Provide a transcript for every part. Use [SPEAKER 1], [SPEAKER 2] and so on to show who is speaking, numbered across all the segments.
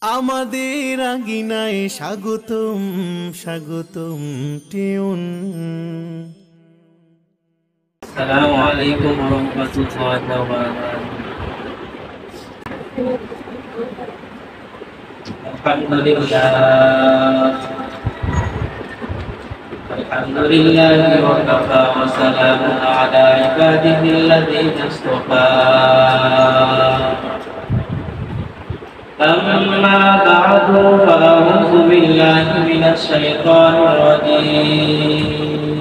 [SPEAKER 1] আমাদের আঙিনায় স্বাগতম স্বাগতম টিউন।
[SPEAKER 2] আসসালামু আলাইকুম ওয়া রাহমাতুল্লাহি ওয়া বারাকাতুহু। আলহামদুলিল্লাহি ওয়া কাফা ওয়া সালামুন আলা ইবাদিহিল্লাযীনা ইসতাফা। أما بعد فأعوذ بالله من الشيطان الرجيم.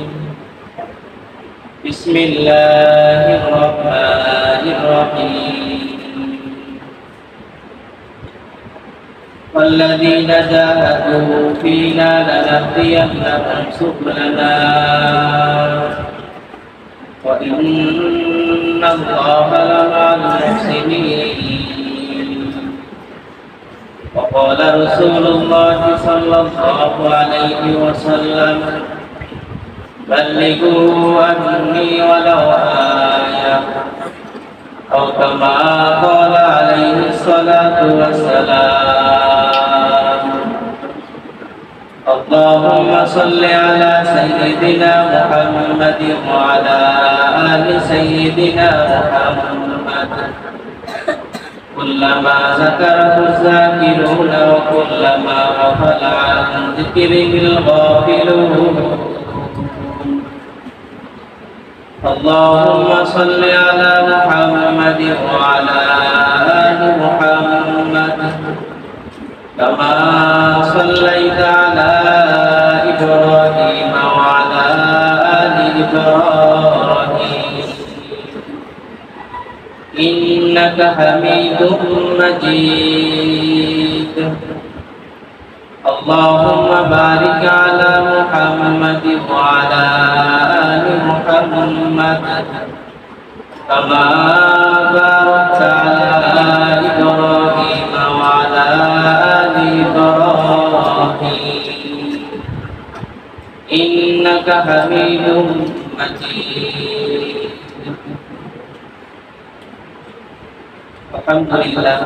[SPEAKER 2] بسم الله الرحمن الرحيم. والذين جاهدوا فينا لنهدينهم سبلنا وإن الله لمع المحسنين. وقال رسول الله صلى الله عليه وسلم بلغوا عني ولو آية أو كما قال عليه الصلاة والسلام. اللهم صل على سيدنا محمد وعلى آل سيدنا محمد كلما ذكره الذاكرون وكلما غفل عن ذكره الغافلون. اللهم صل على محمد وعلى آل محمد كما صليت على إبراهيم وعلى آل إبراهيم إنك حميد مجيد. اللهم بارك على محمد وعلى آل محمد كما باركت على إبراهيم وعلى آل إبراهيم إنك حميد مجيد. আলহামদুলিল্লাহ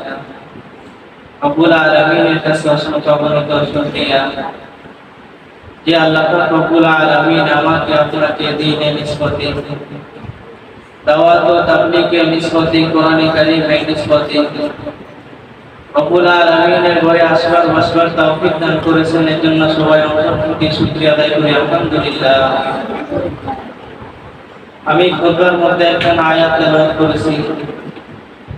[SPEAKER 2] রব্বুল আলামিনের কাছে অসংখ্য অগণিত শুকরিয়া যে আল্লাহ পাক রব্বুল আলামিন আমাকে আপনাকে দ্বীনের নিসবতে দাওয়াত ও তাবলীগের নিসবতে কোরআনে কারীমের নিসবতে রব্বুল আলামিনের ঘরে আসবার বসবার তৌফিক দান করেছেন। এর জন্য সবাই অন্তঃস্থ শুকরিয়া আদায় করি আলহামদুলিল্লাহ। আমি খুতবার মধ্যে একটা আয়াত তেলাওয়াত করেছি।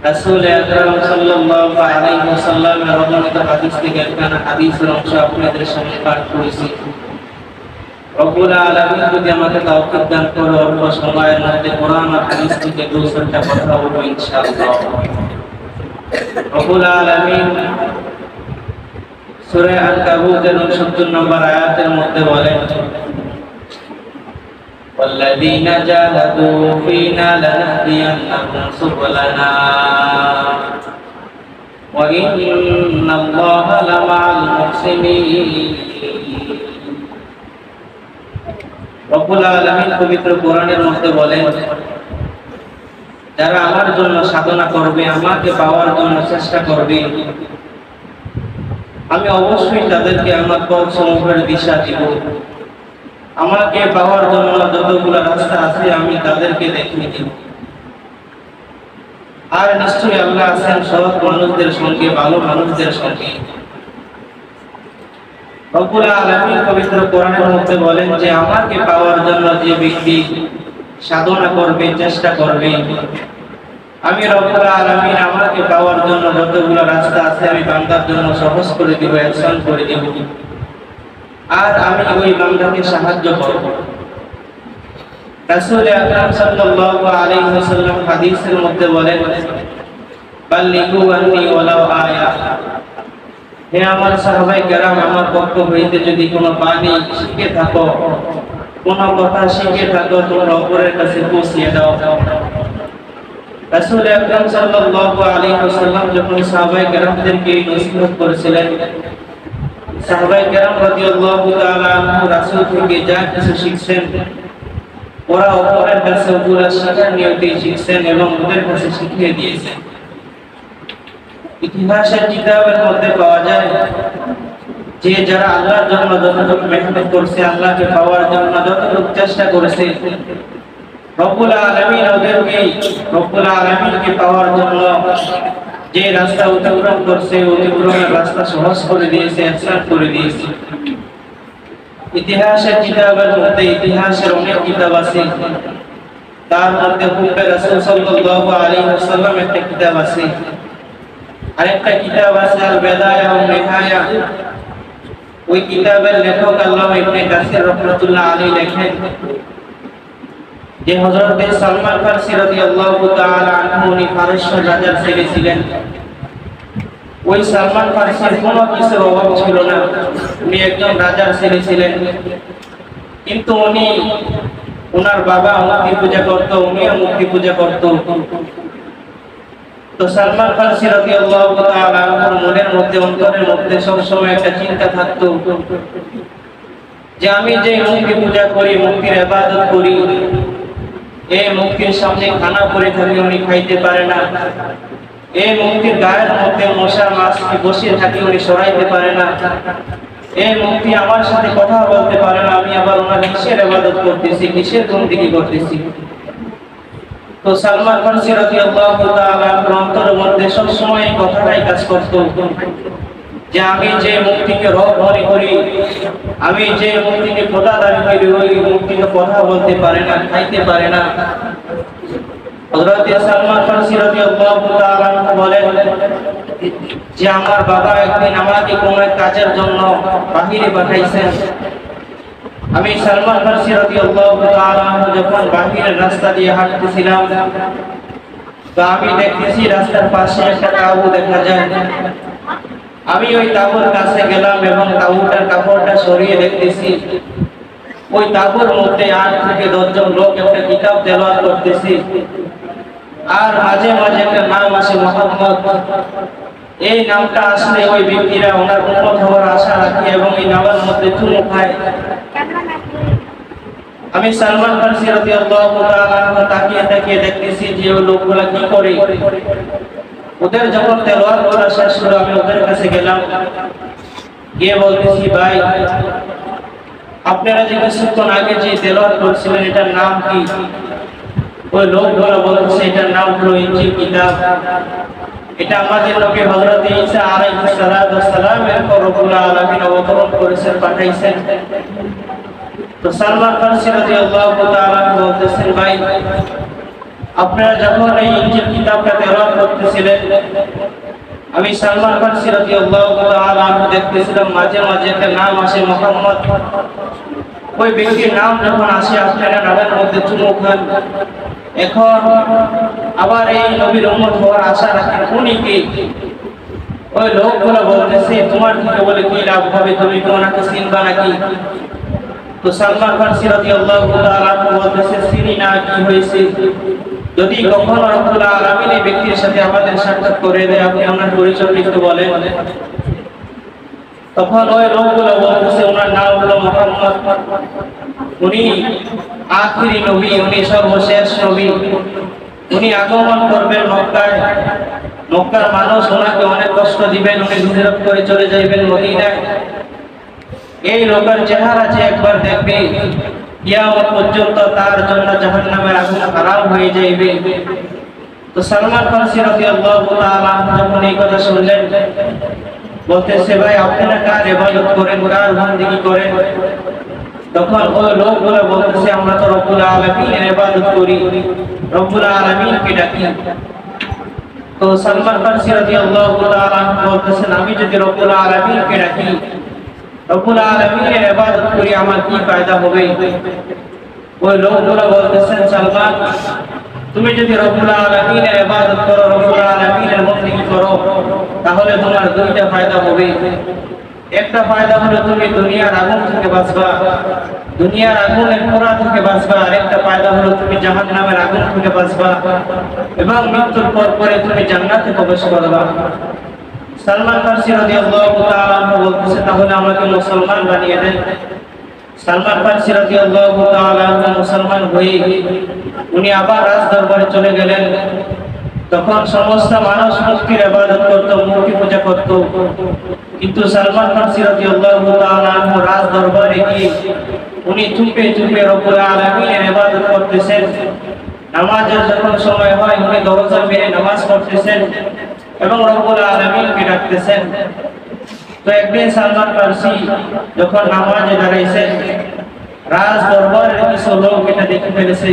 [SPEAKER 2] রাসূল আকরাম সাল্লাল্লাহু আলাইহি ওয়াসাল্লামের বর্ণিত হাদিস থেকে একটা হাদিসের অংশ আপনাদের সামনে পাঠ করেছি। রব্বুল আলামিন যদি আমাকে তৌফিক দান করে অল্প সময়ের মধ্যে কোরআন আর হাদিস থেকে দুই-চারটা কথা বলবো ইনশাআল্লাহ। রব্বুল আলামিন সূরা আল-কাবুতের 69 নম্বর আয়াতের মধ্যে বলেন والذين جاهدوا فينا لنهدينهم سبلنا وإن الله لمع المحسنين. রব্বুল আলামিন পবিত্র কোরআনের মধ্যে বলেন, যারা আমার জন্য সাধনা করবে, আমাকে পাওয়ার জন্য চেষ্টা করবে, আমি অবশ্যই তাদেরকে আমার পথ সমূহের দিশা দিব। আমাকে পাওয়ার জন্য যতগুলো রাস্তা আছে আমি তাদেরকে দেখিয়ে দিব। আর নিশ্চয়ই আল্লাহ আছেন সৎ মানুষদের সঙ্গে, ভালো মানুষদের সঙ্গে। রব্বুল আলামিন পবিত্র কোরআনের মধ্যে বলেন যে আমাকে পাওয়ার জন্য যে ব্যক্তি সাধনা করবে, চেষ্টা করবে, আমি রব্বুল আলামিন আমাকে পাওয়ার জন্য যতগুলো রাস্তা আছে আমি বান্দার জন্য সহজ করে দিব, আসান করে দিব। আর আমি ওই বান্দাকে সাহায্য করব। রাসূল আকরাম সাল্লাল্লাহু আলাইহি ওয়াসাল্লাম হাদিসের মধ্যে বলেন, বাল্লিগু আন্নী ওয়ালাউ আয়া। হে আমার সাহাবায়ে কেরাম, আমার পক্ষ হইতে যদি কোনো বাণী শিখে থাকো, কোনো কথা শিখে থাকো, তোমরা অপরের কাছে পৌঁছিয়ে দাও। রাসূল আকরাম সাল্লাল্লাহু আলাইহি ওয়াসাল্লাম যখন সাহাবায়ে কেরামদেরকে নসিহত করেছিলেন, সাহাবায়ে কেরাম রাদিয়াল্লাহু তাআলা আনহু রাসূল থেকে যা কিছু শিখছেন ওরা অপরের কাছে ওগুলা শেখার নিয়তে শিখছেন এবং ওদের কাছে শিখিয়ে দিয়েছেন। ইতিহাসের কিতাবের মধ্যে পাওয়া যায় যে যারা আল্লাহর জন্য যতটুকু মেহনত করছে, আল্লাহকে পাওয়ার জন্য যতটুকু চেষ্টা করেছে, রব্বুল আলামিন ওদেরকে রব্বুল আলামিনকে পাওয়ার জন্য যে রাস্তা অতিক্রম করছে, অতিক্রমের রাস্তা সহজ করে দিয়েছে, আসান করে দিয়েছে। ইতিহাসের কিতাবের মধ্যে ইতিহাসের অনেক কিতাব আছে, তার মধ্যে হুব্বে রাসূল সাল্লাল্লাহু আলাইহি ওয়াসাল্লাম একটা কিতাব আছে, আরেকটা কিতাব আছে আল বিদায়া ওয়া নিহায়া। ওই কিতাবের লেখক আল্লামা ইবনে কাসির রাহমাতুল্লাহ আলাইহি লেখেন যে হযরত সালমান ফারসি রাদিয়াল্লাহু তাআলা আনহু উনি ফারস্যের রাজার ছেলে ছিলেন। ওই সালমান ফারসির কোনো কিছুর অভাব ছিল না, উনি একজন রাজার ছেলে ছিলেন, কিন্তু উনি ওনার বাবা মূর্তি পূজা করত, উনিও মূর্তি পূজা করত। তো সালমান ফারসি রাদিয়াল্লাহু তাআলা আনহুর মনের মধ্যে, অন্তরের মধ্যে সবসময় একটা চিন্তা থাকতো যে আমি যে মূর্তি পূজা করি, মূর্তির ইবাদত করি, এই মূর্তির সামনে খানা পড়ে থাকে, উনি খাইতে পারে না। এই মূর্তির গায়ের মধ্যে মশা মাছি বসে থাকে, উনি সরাইতে পারে না। এই মূর্তি আমার সাথে কথা বলতে পারে না, আমি আবার ওনার কিসের ইবাদত করতেছি, কিসের বন্দেগী করতেছি। তো সালমান ফারসি রাদিয়াল্লাহু তাআলা অন্তরের মধ্যে সব সময় এই কথাটাই কাজ করত যে আমি যে মূর্তিকে রব মনে করি, আমি যে মূর্তিকে খোদা দাবি করি, ওই মূর্তিকে কথা বলতে পারে না, খাইতে পারে না। হযরত সালমান ফারসি রাদিয়াল্লাহু তাআলা বলেন যে আমার বাবা একদিন আমাকে কোনো এক কাজের জন্য বাহিরে পাঠাইছেন। আমি সালমান ফারসি রাদিয়াল্লাহু তাআলা যখন বাহিরের রাস্তা দিয়ে হাঁটতেছিলাম, তো আমি দেখতেছি রাস্তার পাশে একটা তাঁবু দেখা যায়। আমি ওই তাঁবুর কাছে গেলাম এবং তাঁবুটার কাপড়টা সরিয়ে দেখতেছি ওই তাঁবুর মধ্যে 8 থেকে 10 জন লোক একটা কিতাব তেলাওয়াত করতেছে, আর মাঝে মাঝে একটা নাম আসে মুহাম্মদ। এই নামটা আসলে ওই ব্যক্তিরা ওনার উম্মত হওয়ার আশা রাখে এবং এই নামের মধ্যে চুমু খায়। আমি সালমান ফারসি রাদিয়াল্লাহু তাআলা তাকিয়ে তাকিয়ে দেখতেছি যে ওই লোকগুলা কি করে। ওদের যখন তেলাওয়াত করা শেষ হলো, আমি ওদের কাছে গেলাম, গিয়ে বলতেছি ভাই, আপনারা যে কিছুক্ষণ আগে যে তেলাওয়াত করছিলেন এটার নাম কি? ওই লোকগুলা বলতেছে এটার নাম হলো ইনজিল কিতাব। এটা আমাদের নবী হযরত ঈসা আলাইহিস সালাম এর পর রব্বুল আলামিন অবতরণ করেছেন, পাঠাইছেন। তো সালমান ফারসি রাদিয়াল্লাহু তাআলা বলতেছেন ভাই, আপনারা যখন এই ইনজিল কিতাবটা তেলাওয়াত করতেছিলেন, আমি সালমান ফারসি রাদিয়াল্লাহু তাআলা দেখতেছিলাম মাঝে মাঝে একটা নাম আসে মুহাম্মদ। ওই ব্যক্তির নাম যখন আসে আপনারা নামের মধ্যে চুমু খান। এখন আবার এই নবীর উম্মত হওয়ার আশা রাখেন, উনি কে? ওই লোকগুলো বলতেছে তোমার থেকে বলে কি লাভ হবে, তুমি কি ওনাকে চিনবা নাকি? তো সালমান ফারসি রাদিয়াল্লাহু তাআলা বলতেছে চিনি না, কি হয়েছে? যদি কখনো রব্বুল আলামিন এই ব্যক্তির সাথে আমাদের সাক্ষাৎ করে দেয়, আপনি ওনার পরিচয় একটু বলেন। তখন ওই লোকগুলো বলতেছে ওনার নাম হলো মুহাম্মদ, উনি আখিরি নবী, উনি সর্বশেষ নবী, উনি আগমন করবেন মক্কায়। মক্কার মানুষ ওনাকে অনেক কষ্ট দিবেন, উনি হিজরত করে চলে যাবেন মদিনায়। এই লোকের চেহারা যে একবার দেখবে, কিয়ামত পর্যন্ত তার জন্য জাহান্নামের আগুন হারাম হয়ে যাবে। তো সালমান ফারসি রাদিয়াল্লাহু তাআলা যখন এই কথা শুনলেন, বলতেছে ভাই আপনারা কার ইবাদত করেন, কার বন্দেগী করেন? তখন ওই লোকগুলো বলতেছে আমরা তো রব্বুল আলামিনের ইবাদত করি, রব্বুল আলামিনকে ডাকি। তো সালমান ফারসি রাদিয়াল্লাহু তাআলা বলতেছেন আমি যদি রব্বুল আলামিনকে ডাকি, রব্বুল আলামিনের ইবাদত করি, আমার কি ফায়দা হবে? ওই লোকগুলো বলতেছেন সালমান, তুমি যদি রব্বুল আলামিনের ইবাদত করো, রব্বুল আলামিনের বন্দেগী করো, তাহলে তোমার দুইটা ফায়দা হবে। একটা ফায়দা হলো তুমি দুনিয়ার আগুন থেকে বাঁচবা, দুনিয়ার আগুনের পোড়া থেকে বাঁচবা। আর একটা ফায়দা হলো তুমি জাহান্নামের আগুন থেকে বাঁচবা এবং মৃত্যুর পর পরে তুমি জান্নাতে প্রবেশ করবা। সালমান ফারসি রাদিয়াল্লাহু তাআলা বলতেছে তাহলে আমাকে মুসলমান বানিয়ে দেন। সালমান ফারসি রাদিয়াল্লাহু তাআলা মুসলমান হয়ে উনি আবার রাজ দরবারে চলে গেলেন। তখন সমস্ত মানুষ মূর্তির ইবাদত করত, মূর্তি পূজা করত। কিন্তু সালমান ফারসি রাদিয়াল্লাহু তাআলা আনহু রাজ দরবারে গিয়ে উনি চুপে চুপে রব্বুল আলামিনের ইবাদত করতেছেন। নামাজের যখন সময় হয় উনি দরজা মেরে নামাজ পড়তেছেন এবং রব্বুল আলামিনকে ডাকতেছেন। তো একদিন সালমান ফারসি যখন নামাজে দাঁড়াইছেন, রাজ দরবারের কিছু লোক এটা দেখে ফেলেছে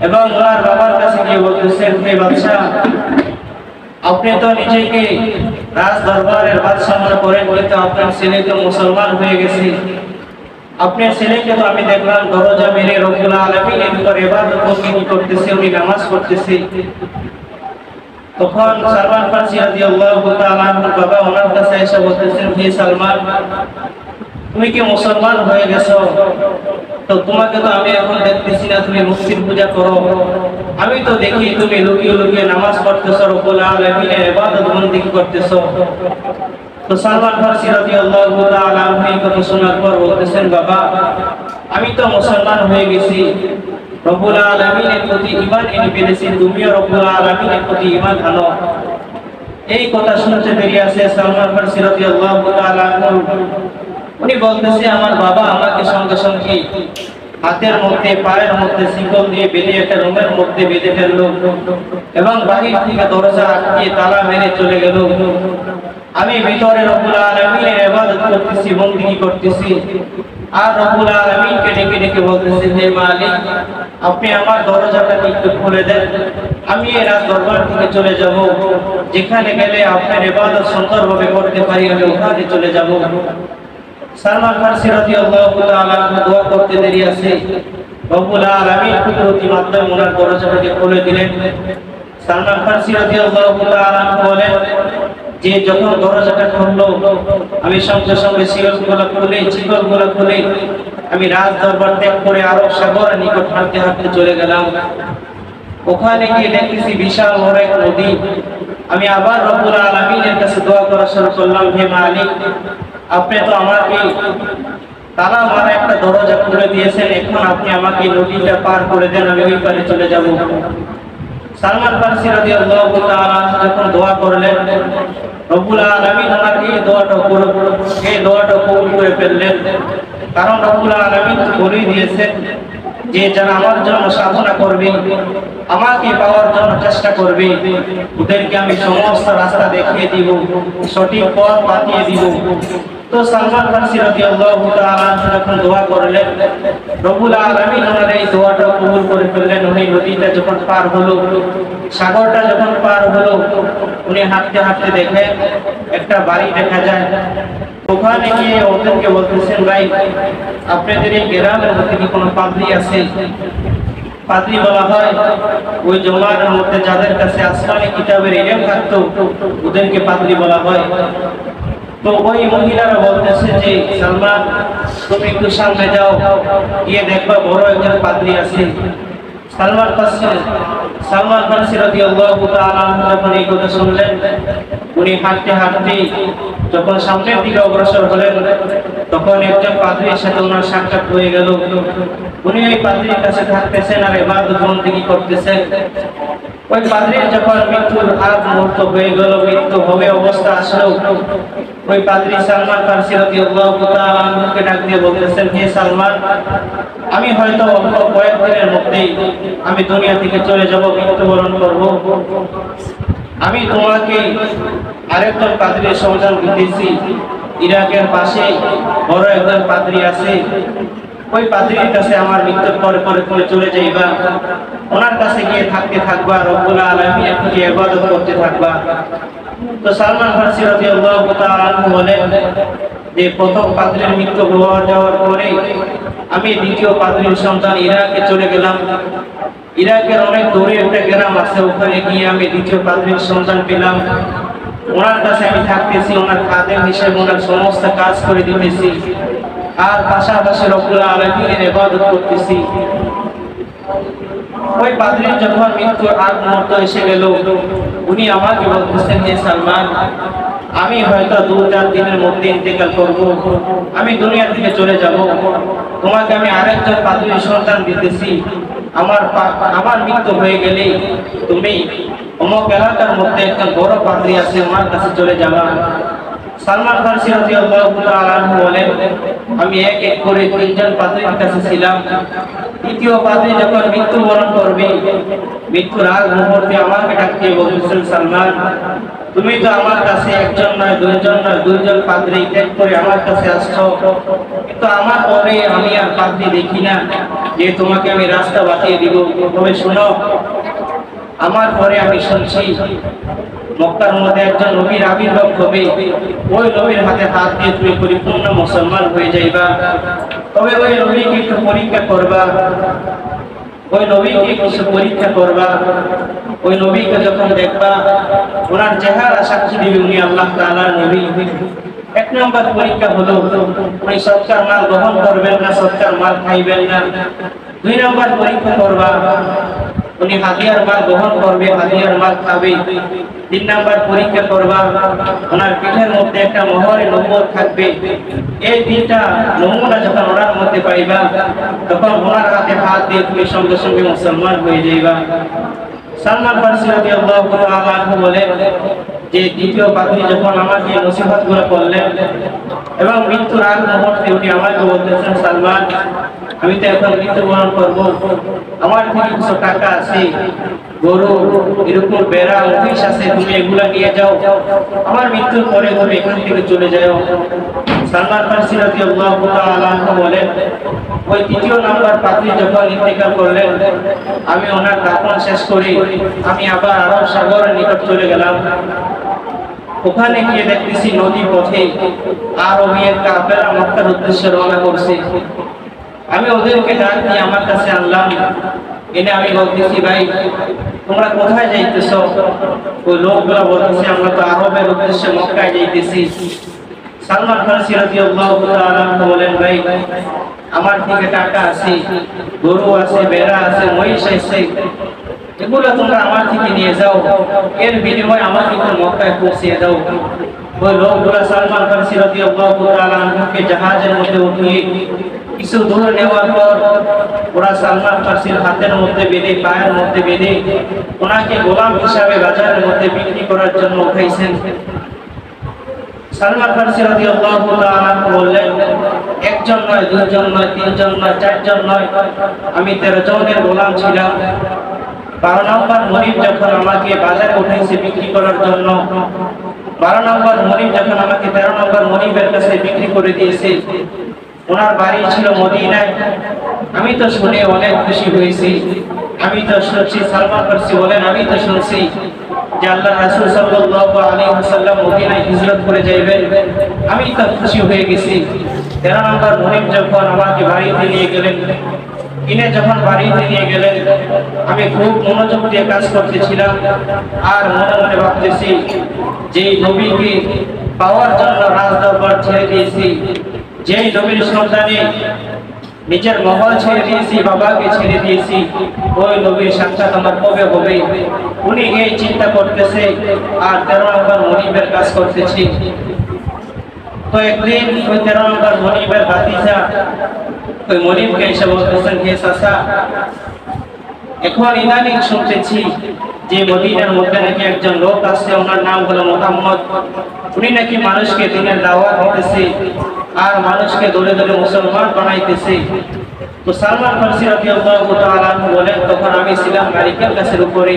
[SPEAKER 2] এবং ওনার বাবার কাছে গিয়ে বলতেছেন, হে বাদশাহ, আপনি তো নিজেকে রাজ দরবারের বাদশাহ মনে করেন, কিন্তু আপনার ছেলে তো মুসলমান হয়ে গেছে। আপনার ছেলেকে তো আমি দেখলাম দরজা মেরে রব্বুল আলামিনের উপর ইবাদত করতেছে, উনি নামাজ পড়তেছে। তখন সালমান ফারসি রাদিয়াল্লাহু তাআলা আনহুর বাবা ওনার কাছে এসে বলতেছেন, হে সালমান, তুমি কি মুসলমান হয়ে গেছো? তো তোমাকে তো আমি এখন দেখতেছি না তুমি মূর্তির পূজা করো, আমি তো দেখি তুমি লুকিয়ে লুকিয়ে নামাজ পড়তেছো, রব্বুল আলামিনের ইবাদত বন্দেগী করতেছো। তো সালমান ফারসি রাদিয়াল্লাহু তাআলা আনহু এই কথা শোনার পর বলতেছেন, বাবা, আমি তো মুসলমান হয়ে গেছি, রব্বুল আলামিনের প্রতি ঈমান এনে ফেলেছি, তুমিও রব্বুল আলামিনের প্রতি ঈমান আনো। এই কথা শুনতে দেরি আছে সালমান ফারসি রাদিয়াল্লাহু তাআলা আনহু উনি বলতেছে, আমার বাবা আমাকে সঙ্গে সঙ্গে হাতের মধ্যে পায়ের মধ্যে শিকল দিয়ে বেঁধে একটা রুমের মধ্যে বেঁধে ফেললো এবং বাহির থেকে দরজা আটকিয়ে তালা মেরে চলে গেল। আমি ভিতরে রব্বুল আলামিনের ইবাদত করতেছি, বন্দেগী করতেছি, আর রব্বুল আলামিনকে ডেকে ডেকে বলতেছি, হে মালিক, আপনি আমার দরজাটা একটু খুলে দেন, আমি এই রাজ দরবার থেকে চলে যাব, যেখানে গেলে আপনার ইবাদত সুন্দরভাবে করতে পারি, আমি ওখানে চলে যাব। সালমান ফারসি রাদিয়াল্লাহু তাআলা দোয়া করতে দেরি আছে, রব্বুল আলামিন কুদরতি মাধ্যমে ওনার দরজাটাকে খুলে দিলেন। সালমান ফারসি রাদিয়াল্লাহু তাআলা বলেন যে যখন দরজাটা খুললো, আমি সঙ্গে সঙ্গে শিকলগুলো খুলে আমি রাজ দরবার ত্যাগ করে আরব সাগরের নিকট হাঁটতে হাঁটতে চলে গেলাম। ওখানে গিয়ে দেখতেছি বিশাল বড় এক নদী। আমি আবার রব্বুল আলামিনের কাছে দোয়া করা শুরু করলাম, হে মালিক, আপনি তো আমাকে তালা মারা একটা দরজা খুলে দিয়েছেন, এখন আপনি আমাকে নদীটা পার করে দেন, আমি ওই পারে চলে যাব। সালমান ফারসি রাদিয়াল্লাহু তাআলা যখন দোয়া করলেন, রব্বুল আলামিন ওনার এই দোয়াটা কবুল করে ফেললেন। কারণ রব্বুল আলামিন বলেই দিয়েছেন যে যারা আমার জন্য সাধনা করবে, আমাকে পাওয়ার জন্য চেষ্টা করবে, ওদেরকে আমি সমস্ত রাস্তা দেখিয়ে দিব, সঠিক পথ বাতিয়ে দিব। তো সালমান ফারসি রাদিয়াল্লাহু তাআলা যখন দোয়া করলেন, রব্বুল আলামিন ওনার এই দোয়াটা কবুল করে ফেললেন। উনি নদীটা যখন পার হলো, সাগরটা যখন পার হলো, উনি হাঁটতে হাঁটতে দেখে একটা বাড়ি দেখা যায়। ওখানে গিয়ে ওদেরকে বলতেছেন, ভাই, আপনাদের এই গ্রামের মধ্যে কি কোনো পাদ্রী আছে? পাদ্রী বলা হয় ওই জমানের মধ্যে যাদের কাছে আসমানি কিতাবের ইলম থাকতো, ওদেরকে পাদ্রী বলা হয়। তো ওই মহিলারা বলতেছে যে, সালমান, তুমি একটু সামনে যাও, গিয়ে দেখবা বড় একজন পাদ্রী আছে। সালমান ফারসি রাদিয়াল্লাহু তাআলা যখন এই কথা শুনলেন, উনি হাঁটতে হাঁটতে যখন সামনের দিকে অগ্রসর হলেন, তখন একজন পাদ্রীর সাথে ওনার সাক্ষাৎ হয়ে গেল। উনি ওই পাদ্রীর কাছে থাকতেছেন আর ইবাদত বন্দেগী করতেছেন। ওই পাদ্রীর যখন মৃত্যুর আগ মুহূর্ত হয়ে গেল, মৃত্যু হবে অবস্থা আসলো, ওই পাদ্রী সালমান ফারসি রাদিয়াল্লাহু তাআলা আনহুকে ডাক দিয়ে বলতেছেন, হে সালমান, আমি হয়তো অল্প কয়েকদিনের মধ্যেই আমি দুনিয়া থেকে চলে যাব, মৃত্যুবরণ করব। আমি তোমাকে আরেকজন পাদ্রীর সন্ধান দিতেছি। ইরাকের পাশে বড় একজন পাদ্রী আছে, ওই পাদ্রীর কাছে আমার মৃত্যুর পরে পরে করে চলে যাইবা, ওনার কাছে গিয়ে থাকতে থাকবা, রব্বুল আলামিনের প্রতি ইবাদত করতে থাকবা। তো সালমান ফারসি রাদিয়াল্লাহু তাআলা বলেন যে প্রথম পাদ্রীর মৃত্যু হওয়ার যাওয়ার পরে আমি দ্বিতীয় পাদ্রীর সন্তান ইরাকে চলে গেলাম। ইরাকের অনেক দূরে একটা গ্রাম আছে, ওখানে গিয়ে আমি দ্বিতীয় পাদ্রীর সন্তান পেলাম। ওনার কাছে আমি থাকতেছি, ওনার খাদেম হিসেবে ওনার সমস্ত কাজ করে দিতেছি, আর পাশাপাশি রব্বুল আলামিনের ইবাদত করতেছি। ওই পাদ্রীর যখন মৃত্যুর আগ মুহূর্ত এসে গেল, উনি আমাকে বলতেছেন, হে সালমান, আমি হয়তো 2-4 দিনের মধ্যে ইন্তেকাল করব, আমি দুনিয়া থেকে চলে যাব। তোমাকে আমি আরেকজন পাদ্রীর সন্তান দিতেছি। আমার মৃত্যু হয়ে গেলে তুমি অমুক এলাকার মধ্যে একটা বড় পাদ্রী আছে, ওনার কাছে চলে যাবা। সালমান ফারসি রাদিয়াল্লাহু তাআলা আনহু বলেন, আমি এক এক করে তিনজন পাদ্রীর কাছে ছিলাম। তৃতীয় পাদ্রী যখন মৃত্যুবরণ করবে, মৃত্যুর আগ মুহূর্তে আমাকে ডাক দিয়ে বলতেছেন, সালমান, তুমি তো আমার কাছে একজন নয়, দুইজন নয়, দুইজন পাদ্রী ত্যাগ করে আমার কাছে আসছো, কিন্তু আমার পরে আমি আর পাদ্রী দেখি না যে তোমাকে আমি রাস্তা বাতিয়ে দিব। তবে শোনো, আমার পরে আমি শুনছি মক্কার মধ্যে একজন নবীর আবির্ভাব হবে, ওই নবীর হাতে হাত দিয়ে তুমি পরিপূর্ণ মুসলমান হয়ে যাইবা। তবে ওই নবীকে একটু পরীক্ষা করবা, ওই নবীকে কিছু পরীক্ষা করবা। ওই নবীকে যখন দেখবা, ওনার চেহারা সাক্ষী দিবে উনি আল্লাহ তাআলার নবী। এক নম্বর পরীক্ষা হলো উনি সৎকার মাল গ্রহণ করবেন না, সৎকার মাল খাইবেন না। দুই নম্বর পরীক্ষা করবা, উনি হাদিয়ার মাল গ্রহণ করবে, হাদিয়ার মাল খাবে। তিন নাম্বার পরীক্ষা করবা, ওনার পিঠের মধ্যে একটা মোহরে নবুয়ত থাকবে। এই তিনটা নমুনা যখন ওনার মধ্যে পাইবা, তখন ওনার হাতে হাত দিয়ে তুমি সঙ্গে সঙ্গে মুসলমান হয়ে যাইবা। সালমান ফারসি রাদিয়াল্লাহু তাআলা আনহু বলেন যে দ্বিতীয় পাদ্রী যখন আমাকে নসিহতগুলো করলেন এবং মৃত্যুর আগ মুহূর্তে উনি আমাকে বলতেছেন, সালমান, আমি তো এখন মৃত্যুবরণ করবো, আমার থেকে কিছু টাকা আছে, গরু, এরকম বেড়া, মহিষ আছে, তুমি এগুলা নিয়ে যাও, আমার মৃত্যুর পরে তুমি এখান থেকে চলে যাও। সালমান ফারসি রাদিয়াল্লাহু তাআলা আনহু বলেন, ওই তৃতীয় নাম্বার পাদ্রী যখন ইন্তেকাল করলেন, আমি ওনার দাফন শেষ করি আমি আবার আরব সাগরের নিকট চলে গেলাম। ওখানে গিয়ে দেখতেছি নদী পথে আরবের কাফেররা মক্কার উদ্দেশ্যে রওনা করছে। আমি ওদেরকে ডাক দিয়ে আমার কাছে আনলাম, এনে আমি বলতেছি, ভাই তোমরা কোথায় যাইতেছো? ওই লোকগুলা বলতেছে, আমরা তো আরবের উদ্দেশ্যে মক্কায় যাইতেছি। সালমান ফারসি রাদিয়াল্লাহু তাআলা বলেন, ভাই আমার থেকে টাকা আছে, গরু আছে, বেড়া আছে, মহিষ আছে, এগুলো তোমরা আমার থেকে নিয়ে যাও, এর বিনিময়ে আমাকে মক্কায় পৌঁছিয়ে দাও। ওই লোকগুলা সালমান ফারসি রাদিয়াল্লাহু তাআলা আনহুকে জাহাজের মধ্যে উঠিয়ে কিছু দূর নেওয়ার পর ওরা সালমান ফারসির হাতের মধ্যে বেঁধে, পায়ের মধ্যে বেঁধে ওনাকে গোলাম হিসাবে বাজারের মধ্যে বিক্রি করার জন্য উঠাইছেন। সালমান ফারসি রাদিয়াল্লাহু তাআলা বললেন, একজন নয়, দুইজন নয়, তিনজন নয়, চারজন নয়, আমি 13 জনের গোলাম ছিলাম। 12 নম্বর মনিব যখন আমাকে বাজারে উঠাইছে বিক্রি করার জন্য, 12 নম্বর মনিব যখন আমাকে 13 নম্বর মনিবের কাছে বিক্রি করে দিয়েছে, ওনার বাড়ি ছিল মদিনায়। আমি তো শুনে অনেক খুশি হয়েছি। আমি তো শুনছি, সালমান ফারসি বলেন, আমি তো শুনছি যে আল্লাহর রাসূল সাল্লাল্লাহু আলাইহি ওয়াসাল্লাম মদিনায় হিজরত করে যাবেন। আমি তো খুশি হয়ে গেছি। 13 নম্বর মনিব যখন আমাকে বাড়িতে নিয়ে গেলেন, কিনে যখন বাড়িতে নিয়ে গেলেন, আমি খুব মনোযোগ দিয়ে কাজ করতেছিলাম আর মনে মনে ভাবতেছি যে নবীকে পাওয়ার জন্য রাজ দরবার ছেড়ে দিয়েছি, যেই নবীর সন্তানে নিজের মহল ছেড়ে দিয়েছি, বাবাকে ছেড়ে দিয়েছি, ওই নবীর সাক্ষাৎ আমার কবে হবে? উনি এই চিন্তা করতেছে আর 13 নম্বর মনিবের কাজ করতেছি। তো একদিন ওই 13 নম্বর মনিবের ভাতিজা ওই মনিবকে এসে বলতেছেন, হে চাচা, এখন ইদানিং শুনতেছি যে মদিনার মধ্যে নাকি একজন লোক আছে, ওনার নাম হলো মুহাম্মদ। উনি নাকি মানুষকে দিনের দাওয়াত দিতেছে আর মানুষকে ধরে ধরে মুসলমান বানাইতেছে। তো সালমান ফারসি রাদিয়াল্লাহু তাআলা বলেন, তখন আমি ছিলাম নারিকেল গাছের উপরে।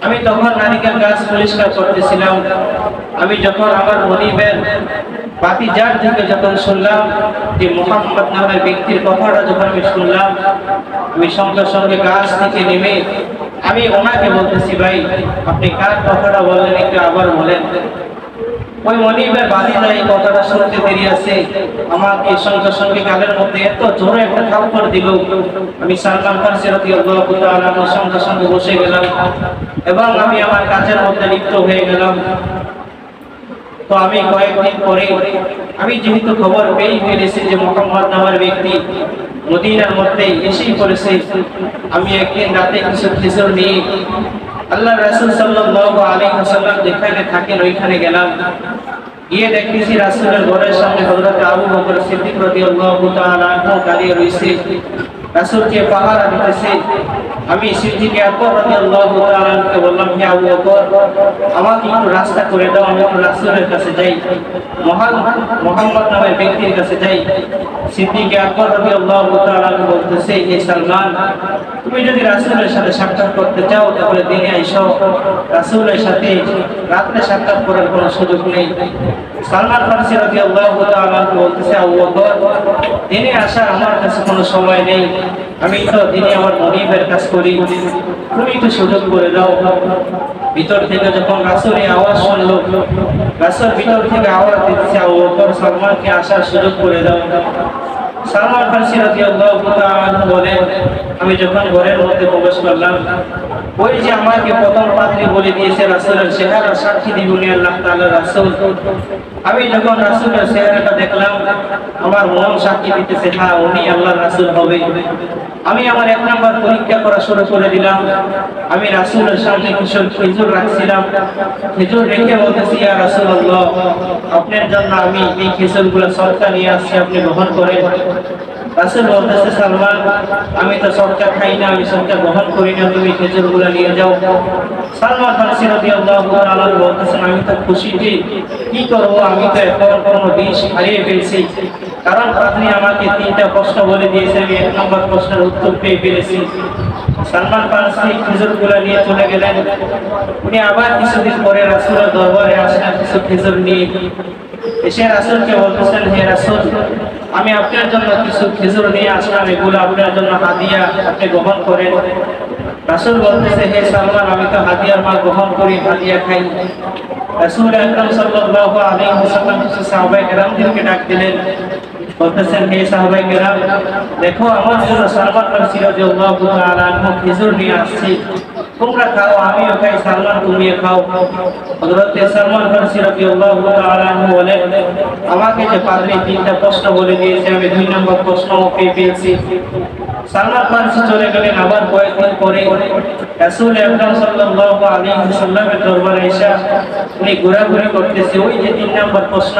[SPEAKER 2] আমি তখন নারিকেল গাছ পরিষ্কার করতেছিলাম। আমি যখন আমার মনিবের ভাতিজার থেকে যখন শুনলাম যে মুহাম্মদ নামের ব্যক্তির কথাটা যখন আমি শুনলাম, আমি সঙ্গে সঙ্গে গাছ থেকে নেমে আমি ওনাকে বলতেছি, ভাই আপনি কার কথাটা বললেন, একটু আবার বলেন। ওই মনিবের ভাতিজা এই কথাটা শুনতে দেরি আছে, আমাকে সঙ্গে সঙ্গে গালের মধ্যে এত জোরে একটা থাপ্পড় দিল। আমি সালমান ফারসি রাদিয়াল্লাহু তাআলা সঙ্গে সঙ্গে বসে গেলাম এবং আমি আমার কাজের মধ্যে লিপ্ত হয়ে গেলাম। তো আমি কয়েকদিন পরে আমি যেহেতু খবর পেয়ে ফেলেছি যে মুহাম্মদ নামের ব্যক্তি মদিনার মধ্যে এসেই পড়েছে, আমি একদিন রাতে কিছু খেজুর নিয়ে আল্লাহ রাসূল সাল্লাল্লাহু আলাইহি ওয়াসাল্লাম যেখানে থাকেন ওইখানে গেলাম। গিয়ে দেখতেছি রাসূলের ঘরের সামনে হযরত আবু বকর সিদ্দিক রাদিয়াল্লাহু তাআলা দাঁড়িয়ে রয়েছে। রাসূলকে পাহারা দিতেছে। আমি সিদ্দিক আকবর রাদিয়াল্লাহু তাআলা কে বললাম, হে আবু বকর, আমাকে একটু রাস্তা করে দাও, আমি একটু রাসূলের কাছে যাই, মুহাম্মদ নামের ব্যক্তির কাছে যাই। সিদ্দিক আকবর রাদিয়াল্লাহু তাআলা বলতেছে, হে সালমান, তুমি যদি রাসূলের সাথে সাক্ষাৎ করতে চাও তাহলে দিনে এসো, রাসূলের সাথে রাতে সাক্ষাৎ করার কোনো সুযোগ নেই। সালমান ফারসি রাদিয়াল্লাহু তাআলা বলতেছে, আবু বকর, দিনে আসার আমার কাছে কোনো সময় নেই, আমি তো দিনে আমার মনিবের কাজ করি, তুমি একটু সুযোগ করে দাও। ভিতর থেকে যখন রাসূলের আওয়াজ শুনলো, রাসূল ভিতর থেকে আওয়াজ দিচ্ছে, আবু বকর, সালমানকে আসার সুযোগ করে দাও। সালমান ফারসি রাদিয়াল্লাহু তাআলা বলেন, আমি যখন ঘরের মধ্যে প্রবেশ করলাম, ওই যে আমাকে প্রথম পাত্রী বলে দিয়েছে রাসূলের চেহারা সাক্ষী দিবনি আল্লাহ তাআলার রাসূল, আমি যখন রাসূলের চেহারাটা দেখলাম, আমার মন সাক্ষী দিতেছে, হ্যাঁ উনি আল্লাহর রাসূল হবে। আমি আমার এক নাম্বার পরীক্ষা করা শুরু করে দিলাম। আমি রাসূলের সামনে কিছু খেজুর রাখছিলাম, খেজুর রেখে বলতেছি, ইয়া রাসূলুল্লাহ, আপনার জন্য আমি এই খেজুরগুলো সদকা নিয়ে আসছি, আপনি গ্রহণ করেন। রাসূল বলতেছে, সালমান, আমি তো সদকা খাই না, আমি সদকা গ্রহণ করি না, তুমি খেজুরগুলো নিয়ে যাও। সালমান ফারসি রাদিয়াল্লাহু তাআলা বলতেছেন, আমি তো খুশি, যে কি করব, আমি তো এখন কোনো বিষ হারিয়ে ফেলছি, কারণ আপনি আমাকে তিনটা প্রশ্ন বলে দিয়েছে, আমি এক নম্বর প্রশ্নের উত্তর পেয়ে ফেলেছি। সালমান ফারসি খেজুরগুলো নিয়ে চলে গেলেন। উনি আবার কিছুদিন পরে রাসূলের দরবারে আসলেন কিছু খেজুর নিয়ে। এসে রাসূলকে বলতেছেন, হে রাসূল, আমি আপনার জন্য কিছু খেজুর নিয়ে আসলাম, এগুলো আপনার জন্য হাদিয়া, আপনি গ্রহণ করেন। রাসূল বলতেছে, হে সালমান, আমি তো হাদিয়ার মাল গ্রহণ করি, হাদিয়া খাই। রাসূল আকরাম সাল্লাল্লাহু আলাইহি ওয়াসাল্লাম কিছু সাহাবায়ে কেরামদেরকে ডাক দিলেন, বলতেছেন, হে সাহাবায়ে কেরাম, দেখো আমার জন্য সালমান ফারসি রাদিয়াল্লাহু তাআলা খেজুর নিয়ে আসছি, তোমরা খাও, আমিও খাই, সালমান তুমিও খাও। হযরত সালমান ফারসি রাদিয়াল্লাহু তাআলা বলেন, আমাকে যে পাদ্রী তিনটা প্রশ্ন বলে দিয়েছে, আমি দুই নম্বর প্রশ্ন পেয়ে পেয়েছি। সালমান ফারসি চলে গেলেন। আবার কয়েকদিন পরে রাসূল আকরাম সাল্লাল্লাহু আলাইহি ওয়াসাল্লামের দরবারে এসে উনি ঘোরাঘুরি করতেছে। ওই যে তিন নম্বর প্রশ্ন,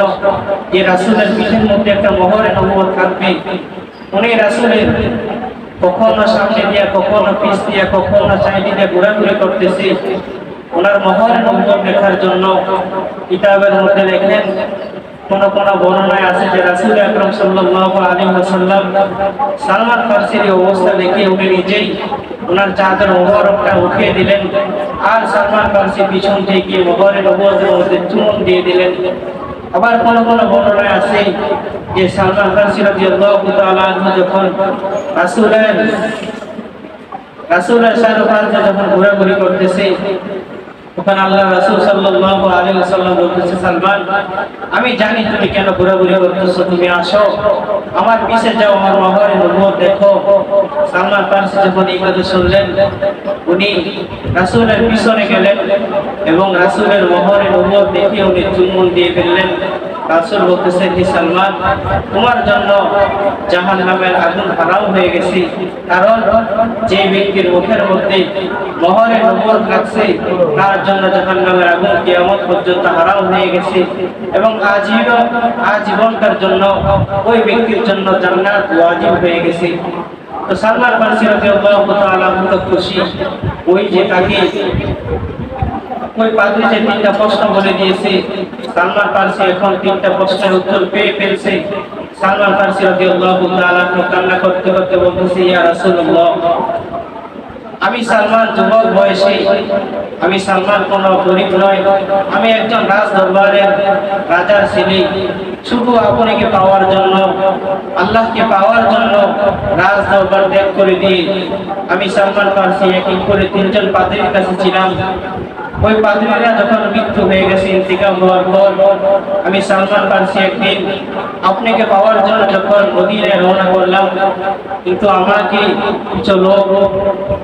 [SPEAKER 2] যে রাসূলের পিঠের মধ্যে একটা মোহরে নবুয়ত থাকবে, উনি রাসূলের কখনো সামনে দিয়া, কখনো পিছ দিয়া, কখনো সাইডে দিয়া ঘোরাঘুরি করতেছে। ওনার মোহরে নবুয়ত লেখার জন্য কিতাবের মধ্যে লেখেন, কোন কোন বর্ণনায় আছে যে রাসূল আকরাম সাল্লাল্লাহু আলাইহি ওয়াসাল্লাম সালমান ফারসির অবস্থা দেখে উনি নিজেই ওনার চাদর মোবারকটা উঠিয়ে দিলেন, আর সালমান ফারসি পিছন থেকে মোহরে নবুয়তের মধ্যে চুমুক দিয়ে দিলেন। আবার কোন কোন বর্ণনায় আছে যে সালমান ফারসি রাদিয়াল্লাহু তাআলা যখন রাসূলের শাহরুখানকে যখন ঘোরাঘুরি করতেছে, তখন আল্লাহ রাসূল সাল্লাল্লাহু আলাইহি ওয়াসাল্লাম বলতেছে, সালমান, আমি জানি তুমি কেন ঘোরাঘুরি করতেছো, তুমি আসো আমার পিছে যাও, আমার মোহরে নবুয়ত দেখো। সালমান ফারসি যখন এই কথা শুনলেন, উনি রাসূলের পিছনে গেলেন এবং রাসূলের মোহরে নবুয়ত দেখে উনি চুম্বন দিয়ে ফেললেন। রাসূল বলতেছে, হে সালমান, তোমার জন্য জাহান্নামের আগুন হারাম হয়ে গেছে, কারণ যে ব্যক্তির মুখের মধ্যে মোহরে নবুয়ত লাগছে, তার জন্য জাহান্নামের আগুন কিয়ামত পর্যন্ত হারাম হয়ে গেছে, এবং আজীবনকার জন্য ওই ব্যক্তির জন্য জান্নাত ওয়াজিব হয়ে গেছে। তো সালমান ফারসি রাদিয়াল্লাহু তাআলা খুশি, ওই যে তাকে ওই পাদ্রী যে তিনটা প্রশ্ন বলে দিয়েছে, সালমান ফারসি এখন তিনটা প্রশ্নের উত্তর পেয়ে ফেলছে। সালমান ফারসি রাদিয়াল্লাহু তাআলা কান্না করতে করতে বলতেছে, ইয়া রাসূলুল্লাহ, আমি সালমান যুবক বয়সী, আমি সালমান কোনো গরিব নয়, আমি একজন রাজ দরবারের রাজার ছেলে, শুধু আপনাকে পাওয়ার জন্য, আল্লাহকে পাওয়ার জন্য রাজ দরবার ত্যাগ করে দিয়ে আমি সালমান ফারসি এক এক করে তিনজন পাদ্রীর কাছে ছিলাম। ওই পাদ্রীরা যখন মৃত্যু হয়ে গেছে, ইন্তিকাল হওয়ার পর আমি সালমান ফারসি একদিন আপনাকে পাওয়ার জন্য যখন মদিনায় রওনা করলাম, কিন্তু আমাকে কিছু লোক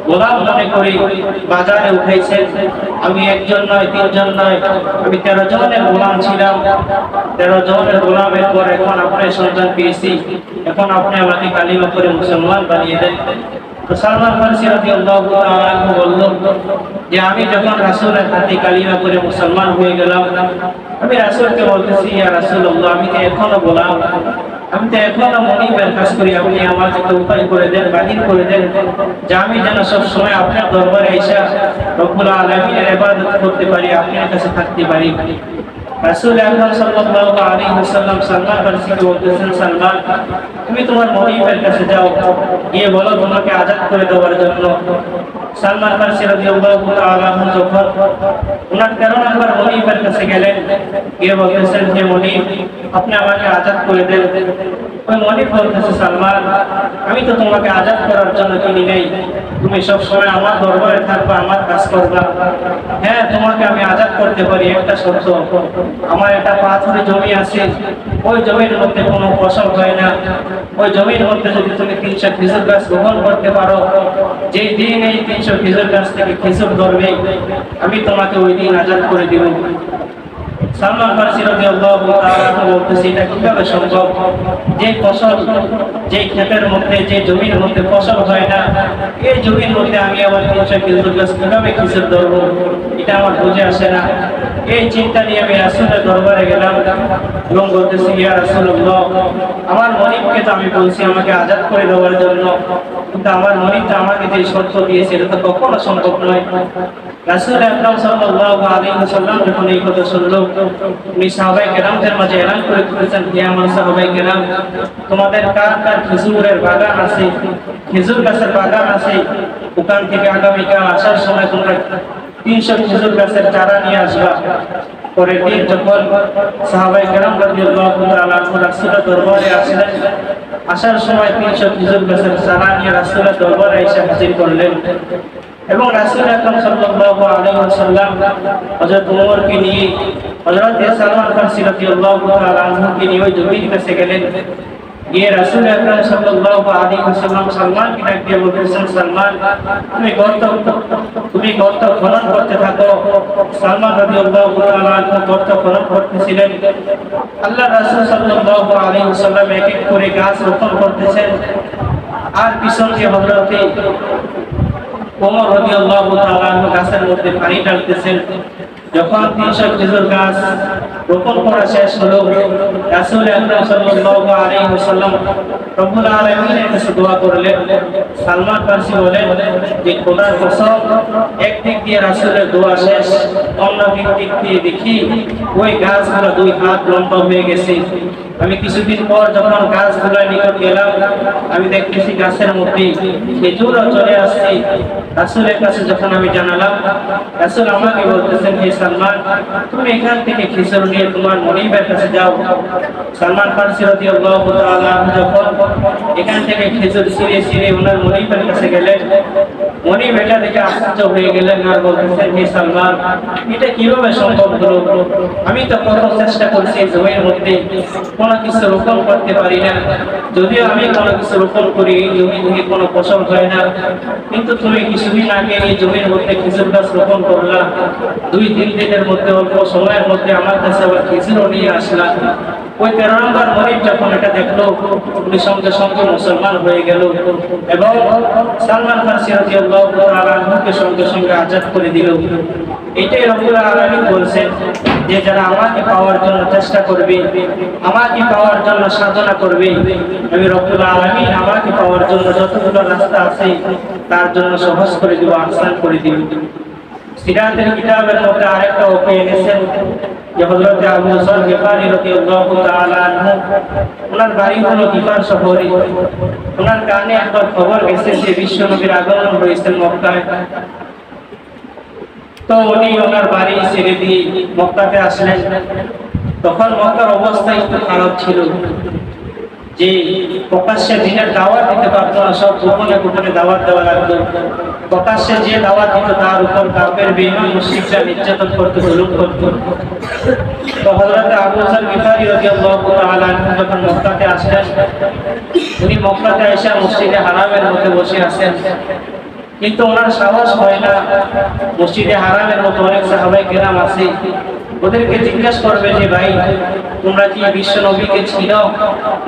[SPEAKER 2] গোলাম মনে করে বাজারে উঠাইছেন। আমি একজন নয়, তিনজন নয়, আমি 13 জনের গোলাম ছিলাম। 13 জনের গোলামের পর এখন আপনার সন্তান পেয়েছি, এখন আপনি আমাকে কালিমা করে মুসলমান বানিয়ে দেন। তো সালমান ফারসি রাদিয়াল্লাহু তাআলা বলল যে আমি যখন রাসূলের হাতে কালিমা করে মুসলমান হয়ে গেলাম, আমি রাসূলকে বলতেছি, ইয়া রাসূলুল্লাহ, আমি তো এখনো গোলাম, আমি তো এখনো মনিবের কাজ করি, আপনি আমাকে একটা উপায় করে দেন, বাহির করে দেন, যে আমি যেন সব সময় আপনার দরবারে এসে রব্বুল আলামিনের ইবাদত করতে পারি, আপনার কাছে থাকতে পারি। রাসূল আকরাম সাল্লাল্লাহু আলাইহি ওয়াসাল্লাম সালমান ফারসিকে বলতেছেন, সালমান তুমি তোমার মনিবের কাছে যাও, গিয়ে বলো তোমাকে আজাদ করে দেওয়ার জন্য। সালমান ফারসি রাদিয়াল্লাহু তাআলা আনহু যখন ওনার 13 নম্বর মনিবের কাছে গেলেন, গিয়ে বলতেছেন যে মনিব আপনি আমাকে আজাদ করে দেন। ওই মনিব বলতেছে, সালমান আমি তো তোমাকে আজাদ করার জন্য কিনি নাই, তুমি সব সময় আমার দরবারে থাকবা, আমার কাজ করবা। হ্যাঁ তোমাকে আমি আজাদ করতে পারি, একটা শর্ত, আমার একটা পাথরের জমি আছে, ওই জমির মধ্যে কোনো ফসল হয় না, ওই জমির মধ্যে যদি তুমি 300 খেজুর গাছ রোপণ করতে পারো, যে দিন এই 300 খেজুর গাছ থেকে খেজুর ধরবে আমি তোমাকে ওই দিন আজাদ করে দিব। সালমান ফারসি রাদিয়াল্লাহু তাআলা বলতেছে, এটা কিভাবে সম্ভব? যে ফসল, যে ক্ষেতের মধ্যে, যে জমির মধ্যে ফসল হয় না, এই জমির মধ্যে আমি আবার 300 খেজুর গাছ কিভাবে খেজুর ধরবো? এটা আমার বুঝে আসে না। এই চিন্তা নিয়ে আমি রাসূলের দরবারে গেলাম এবং বলতেছি, ইয়া রাসূলুল্লাহ আমার মনিবকে তো আমি বলছি আমাকে আজাদ করে দেওয়ার জন্য, কিন্তু আমার মনিব তো আমাকে যে শর্ত দিয়েছে এটা তো কখনো সম্ভব নয়। রাসূল আকরাম সাল্লাল্লাহু আলাইহি ওয়াসাল্লাম যখন এই কথা শুনলো, উনি সাহাবায়ে কেরামদের মাঝে এলান করে দিয়েছেন, হে আমার সাহাবায়ে কেরাম তোমাদের কার কার খেজুরের বাগান আছে, খেজুর গাছের বাগান আছে, ওখান থেকে আগামীকাল আসার সময় তোমরা 300 খেজুর গাছের চারা নিয়ে আসবা। পরের দিন যখন সাহাবায়ে কেরাম রাদিয়াল্লাহু তাআলা আনহু রাসূলের দরবারে আসলেন, আসার সময় 300 খেজুর গাছের চারা নিয়ে রাসূলের দরবারে এসে হাজির করলেন এবং রাসূল আকরাম সাল্লাল্লাহু আলাইহি ওয়াসাল্লাম হযরত ওমরকে নিয়ে, হযরত সালমান ফারসি রাদিয়াল্লাহু তাআলা আনহুকে নিয়ে ওই জমির কাছে গেলেন। গিয়ে রাসূল আকরাম সাল্লাল্লাহু আলাইহি ওয়াসাল্লাম সালমানকে ডাক দিয়ে বলতেছেন, সালমান তুমি গর্ত খনন করতে থাকো। সালমান রাদিয়াল্লাহু তাআলা আনহু গর্ত খনন করতেছিলেন। আল্লাহ রাসূল সাল্লাল্লাহু আলাইহি ওয়াসাল্লাম এক এক করে গাছ রোপণ করতেছেন, আর পিছন দিয়ে হযরত ওমর রাদিয়াল্লাহু তাআলা আনহু গাছের মধ্যে পানি ঢালতেছেন। যখন 300 খেজুর গাছ রোপণ করা শেষ হলো, রাসূল আকরাম সাল্লাল্লাহু আলাইহি ওয়াসাল্লাম রব্বুল আলামিনের কাছে দোয়া করলেন। সালমান ফারসি বলেন যে খোদার কসম, একদিক দিয়ে রাসূলের দোয়া শেষ, অন্য দিক দিয়ে দেখি ওই গাছগুলো 2 হাত লম্বা হয়ে গেছে। আমি কিছুদিন পর যখন গাছগুলোর নিকট গেলাম, আমি দেখতেছি গাছের মধ্যে খেজুরও চলে আসছে। রাসূলের কাছে যখন আমি জানালাম, রাসূল আমাকে বলতেছেন, হে সালমান তুমি এখান থেকে খেজুর নিয়ে তোমার মনিবের কাছে যাও। সালমান ফারসি রাদিয়াল্লাহু তাআলা যখন এখান থেকে খেজুর ছিঁড়ে ওনার মনিবের কাছে গেলেন, মনিব এটা দেখে আশ্চর্য হয়ে গেলেন আর বলতেছেন, হে সালমান এটা কিভাবে সম্ভব হলো? আমি তো কত চেষ্টা করছি জমির মধ্যে কোনো কিছু রোপণ করতে পারি না, যদিও আমি কোনো কিছু রোপণ করি এই জমি থেকে কোনো ফসল হয় না, কিন্তু তুমি কিছুদিন আগে এই জমির মধ্যে খেজুর গাছ রোপণ করলা, 2-3 দিনের মধ্যে অল্প সময়ের মধ্যে আমার কাছে আবার খেজুরও নিয়ে আসলা। ওই 13 নম্বর মনিব যখন এটা দেখলো, উনি সঙ্গে সঙ্গে মুসলমান হয়ে গেল এবং সালমান ফারসি রাদিয়াল্লাহু তাআলা আনহুকে সঙ্গে সঙ্গে আজাদ করে দিল। এটাই রব্বুল আলামিন বলছেন যে যারা আমাকে পাওয়ার জন্য চেষ্টা করবে, আমাকে পাওয়ার জন্য সাধনা করবে, আমি রব্বুল আলামিন আমাকে পাওয়ার জন্য যতগুলো রাস্তা আছে তার জন্য সহজ করে দিব, আসান করে দিব। সিরাতের কিতাবের মধ্যে আরেকটা ওকে এনেছেন যে হযরত আবু যর গিফারি রাদিয়াল্লাহু তাআলা আনহু, ওনার বাড়ি হলো গিফার শহরে। ওনার কানে একটা খবর গেছে যে বিশ্ব নবীর আগমন হয়েছে মক্কায়। তো উনি ওনার বাড়ি ছেড়ে দিয়ে মক্কাতে আসলেন। তখন মক্কার অবস্থা একটু খারাপ ছিল, যে প্রকাশ্যে দিনের দাওয়াত দিতে পারতো না, সব গোপনে গোপনে দাওয়াত দেওয়া লাগতো। প্রকাশ্যে যে দাওয়াত দিত তার উপর কাফের বেঈমান মুশরিকরা নির্যাতন করতে, জুলুম করত। তো হযরত আবু যর গিফারি রাদিয়াল্লাহু তাআলা আনহু যখন মক্কাতে আসলেন, উনি মক্কাতে এসে মসজিদে হারামের মধ্যে বসে আছেন, কিন্তু ওনার সাহস হয় না। মসজিদে হারামের মতো অনেক সাহাবায়ে কেরাম আছে, ওদেরকে জিজ্ঞাসা করবে যে ভাই তোমরা কি বিশ্ব নবীকে চিনো,